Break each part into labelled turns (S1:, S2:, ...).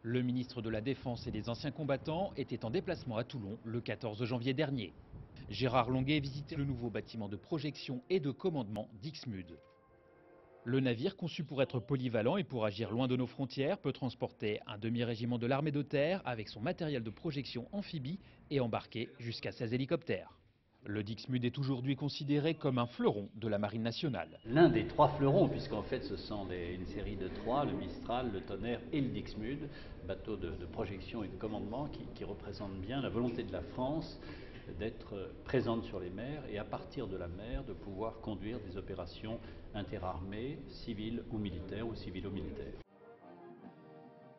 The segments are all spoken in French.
S1: Le ministre de la Défense et des anciens combattants était en déplacement à Toulon le 14 janvier dernier. Gérard Longuet visitait le nouveau bâtiment de projection et de commandement d'Ixmude. Le navire, conçu pour être polyvalent et pour agir loin de nos frontières, peut transporter un demi-régiment de l'armée de terre avec son matériel de projection amphibie et embarquer jusqu'à 16 hélicoptères. Le Dixmude est aujourd'hui considéré comme un fleuron de la Marine nationale.
S2: L'un des trois fleurons, puisqu'en fait ce sont une série de trois, le Mistral, le Tonnerre et le Dixmude, bateaux de projection et de commandement qui représentent bien la volonté de la France d'être présente sur les mers et à partir de la mer de pouvoir conduire des opérations interarmées, civiles ou militaires ou civilo-militaires.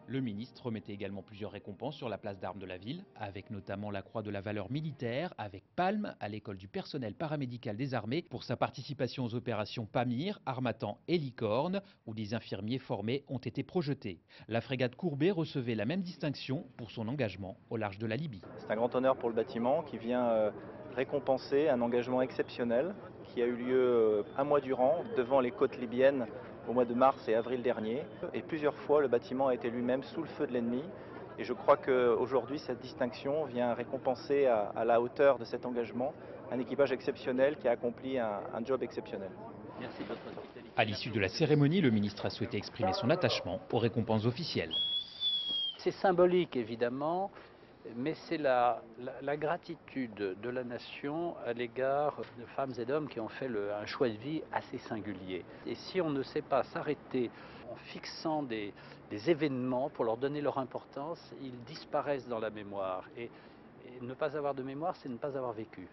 S1: Le ministre remettait également plusieurs récompenses sur la place d'armes de la ville, avec notamment la Croix de la valeur militaire, avec Palme à l'école du personnel paramédical des armées pour sa participation aux opérations Pamir, Harmattan et Licorne, où des infirmiers formés ont été projetés. La frégate Courbet recevait la même distinction pour son engagement au large de la Libye.
S3: C'est un grand honneur pour le bâtiment qui vient récompenser un engagement exceptionnel qui a eu lieu un mois durant devant les côtes libyennes au mois de mars et avril dernier. Et plusieurs fois, le bâtiment a été lui-même sous le feu de l'ennemi. Et je crois qu'aujourd'hui, cette distinction vient récompenser à la hauteur de cet engagement un équipage exceptionnel qui a accompli un job exceptionnel.
S2: Merci de votre hospitalité.
S1: À l'issue de la cérémonie, le ministre a souhaité exprimer son attachement aux récompenses officielles.
S2: C'est symbolique évidemment, mais c'est la gratitude de la nation à l'égard de femmes et d'hommes qui ont fait un choix de vie assez singulier. Et si on ne sait pas s'arrêter en fixant des événements pour leur donner leur importance, ils disparaissent dans la mémoire. Et ne pas avoir de mémoire, c'est ne pas avoir vécu.